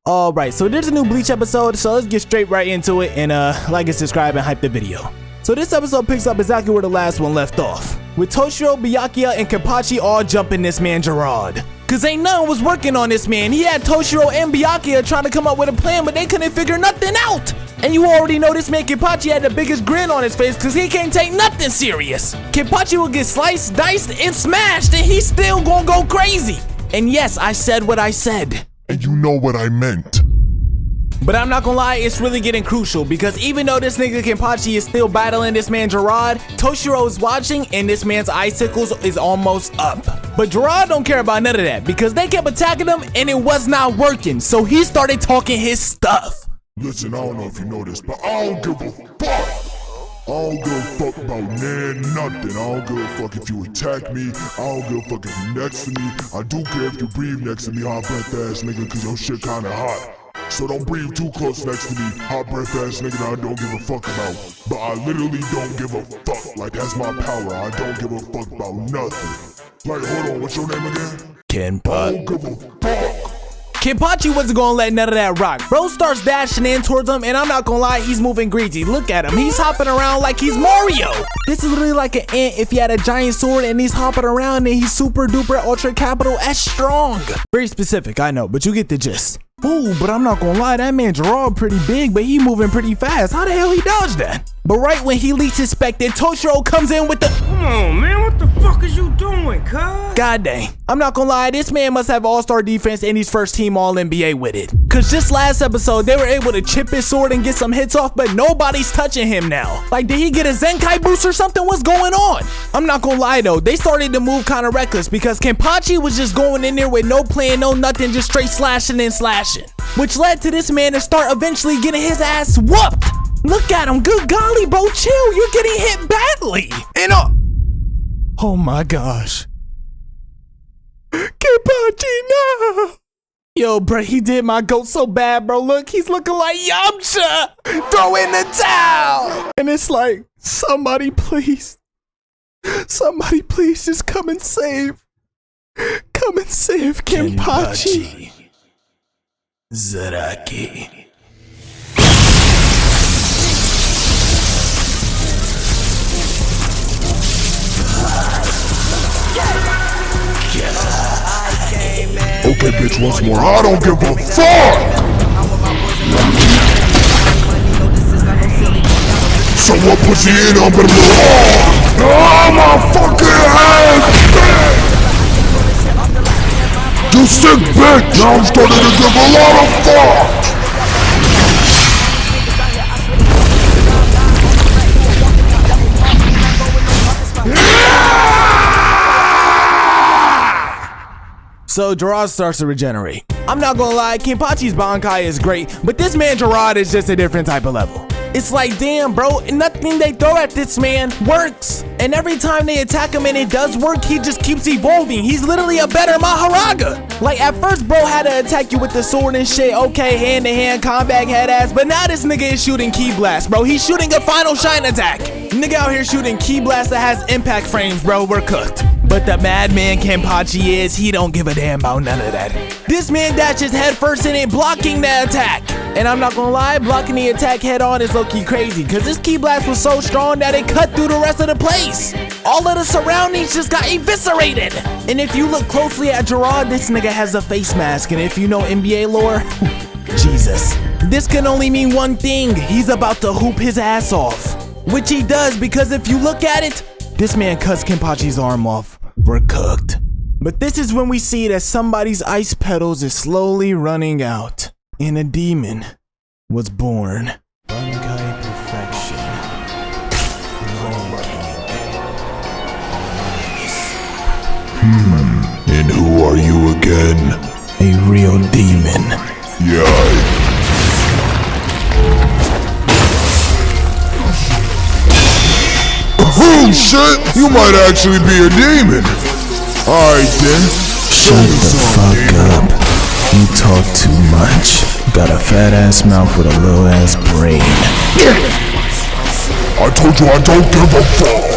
Alright, so there's a new Bleach episode, so let's get straight right into it and like and subscribe and hype the video. So this episode picks up exactly where the last one left off, with Toshiro, Byakuya, and Kenpachi all jumping this man Gerard. Cause ain't none was working on this man. He had Toshiro and Byakuya trying to come up with a plan, but they couldn't figure nothing out. And you already know this man Kenpachi had the biggest grin on his face cause he can't take nothing serious. Kenpachi will get sliced, diced, and smashed and he's still gonna go crazy. And yes, I said what I said. And you know what I meant. But I'm not gonna lie, it's really getting crucial because even though this nigga Kenpachi is still battling this man Gerard, Toshiro is watching and this man's icicles is almost up. But Gerard don't care about none of that because they kept attacking him and it was not working, so he started talking his stuff. Listen, I don't know if you know this, but I don't give a fuck. I don't give a fuck about nothing. I don't give a fuck if you attack me. I don't give a fuck if you next to me. I do care if you breathe next to me, hot breath ass nigga, cause your shit kinda hot. So don't breathe too close next to me, hot breath ass nigga that I don't give a fuck about. But I literally don't give a fuck. Like, that's my power. I don't give a fuck about nothing. Like, hold on, what's your name again? Kenpachi. I don't give a fuck. Kenpachi wasn't gonna let none of that rock. Bro starts dashing in towards him and I'm not gonna lie, he's moving greasy. Look at him, he's hopping around like he's Mario. This is literally like an ant if he had a giant sword and he's hopping around and he's super duper ultra capital S strong. Very specific, I know, but you get the gist. Ooh, but I'm not gonna lie, that man Gerard pretty big, but he moving pretty fast. How the hell he dodged that? But right when he least expected, Toshiro comes in with the— Come on, man, what the fuck is you doing, cuz? God dang. I'm not gonna lie, this man must have all-star defense and he's first team All-NBA with it. Cause just last episode, they were able to chip his sword and get some hits off, but nobody's touching him now. Like, did he get a Zenkai boost or something? What's going on? I'm not gonna lie though, they started to move kinda reckless because Kenpachi was just going in there with no plan, no nothing, just straight slashing and slashing. Which led to this man to start eventually getting his ass whooped. Look at him, good golly, bro, chill, you're getting hit badly. And oh my gosh. Kenpachi, no. Yo, bro, he did my goat so bad, bro. Look, he's looking like Yamcha. Throw in the towel. And it's like, somebody please just come and save Kenpachi. Zaraki. Okay, bitch, once more. I don't give a fuck! So what pussy in on but oh my fucking ass! You sick bitch! Now I'm starting to give a lot of fuck! So Gerard starts to regenerate. I'm not gonna lie, Kenpachi's Bankai is great, but this man Gerard is just a different type of level. It's like, damn bro, nothing they throw at this man works. And every time they attack him and it does work, he just keeps evolving. He's literally a better Maharaga. Like at first bro had to attack you with the sword and shit, okay, hand to hand combat head ass, but now this nigga is shooting Ki Blast, bro. He's shooting a final shine attack. Nigga out here shooting Ki Blast that has impact frames, bro, we're cooked. But the madman Kenpachi he don't give a damn about none of that. This man dashes head first in it, blocking the attack. And I'm not gonna lie, blocking the attack head on is low-key crazy, cause this Ki Blast was so strong that it cut through the rest of the place. All of the surroundings just got eviscerated. And if you look closely at Gerard, this nigga has a face mask, and if you know NBA lore, Jesus. This can only mean one thing, he's about to hoop his ass off. Which he does, because if you look at it, this man cuts Kenpachi's arm off. We're cooked. But this is when we see that somebody's ice petals is slowly running out. And a demon was born. Bankai perfection. And who are you again? A real demon. Yeah. Oh shit! You might actually be a demon! Alright then. Shut the fuck up. You talk too much. Got a fat ass mouth with a little ass brain. I told you I don't give a fuck!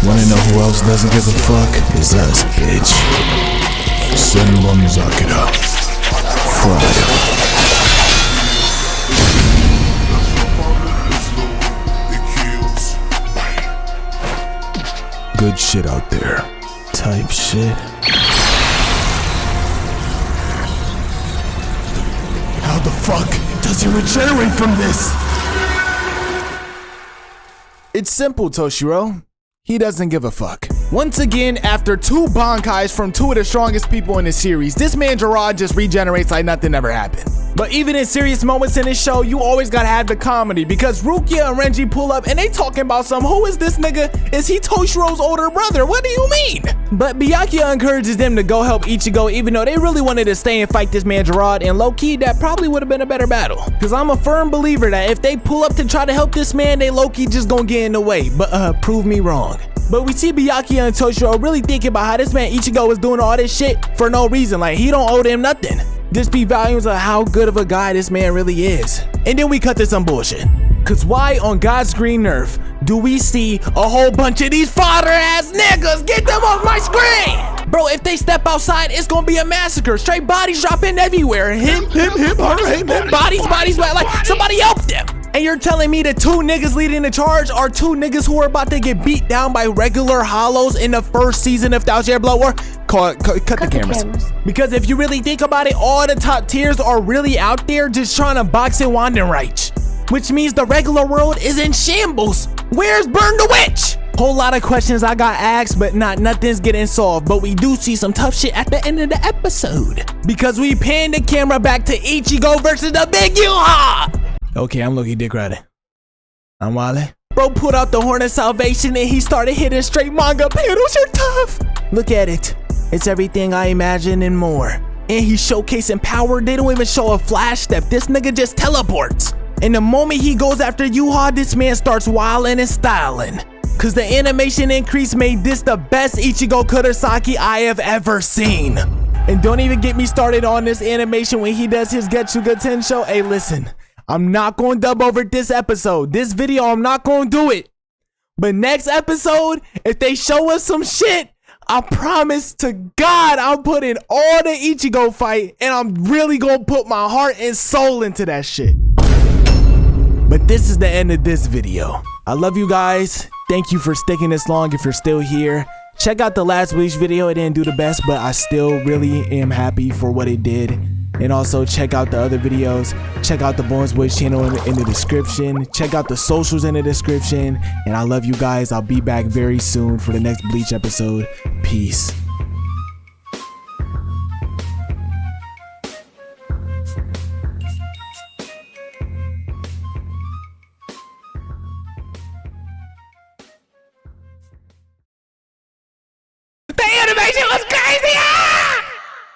Wanna know who else doesn't give a fuck? Is us, bitch. Senbon Zakira. Friday. good shit out there type shit. How the fuck does he regenerate from this? It's simple, Toshiro. He doesn't give a fuck. Once again, after 2 Bankais from 2 of the strongest people in the series, this man Gerard just regenerates like nothing ever happened. But even in serious moments in this show, you always gotta have the comedy, because Rukia and Renji pull up and they talking about who is this nigga? Is he Toshiro's older brother? What do you mean? But Byakuya encourages them to go help Ichigo, even though they really wanted to stay and fight this man Gerard, and low-key, that probably would have been a better battle. Cause I'm a firm believer that if they pull up to try to help this man, they low-key just gonna get in the way. But prove me wrong. But we see Byakuya and Toshiro really thinking about how this man Ichigo is doing all this shit for no reason, like he don't owe them nothing. This speaks volumes of how good of a guy this man really is. And then we cut to some bullshit. Cause why on God's green earth do we see a whole bunch of these fodder ass niggas? Get them off my screen! Bro, if they step outside, it's gonna be a massacre. Straight bodies dropping everywhere. Him, bodies, like somebody help them. And you're telling me the 2 niggas leading the charge are 2 niggas who are about to get beat down by regular hollows in the first season of Thousand Year Blood War? Cut the cameras. Because if you really think about it, all the top tiers are really out there just trying to box in Wandenreich. Which means the regular world is in shambles. Where's Burn the Witch? Whole lot of questions I got asked, but nothing's getting solved. But we do see some tough shit at the end of the episode. Because we pan the camera back to Ichigo versus the big Yhwach. Okay, I'm looking dick riding. I'm Wale. Bro put out the Horn of Salvation and he started hitting straight manga panels. You're tough. Look at it. It's everything I imagined and more. And he's showcasing power. They don't even show a flash step. This nigga just teleports. And the moment he goes after Yhwach, this man starts wilding and styling. Cause the animation increase made this the best Ichigo Kurosaki I have ever seen. And don't even get me started on this animation when he does his Getsuga Tensho. Hey, listen. I'm not going to dub over this episode. This video, I'm not going to do it. But next episode, if they show us some shit, I promise to God I'll put in all the Ichigo fight and I'm really going to put my heart and soul into that shit. But this is the end of this video. I love you guys. Thank you for sticking this long if you're still here. Check out the last Bleach video. It didn't do the best, but I still really am happy for what it did. And also check out the other videos. Check out the Bones Boys channel in the description. Check out the socials in the description. And I love you guys. I'll be back very soon for the next Bleach episode. Peace. The animation was crazy!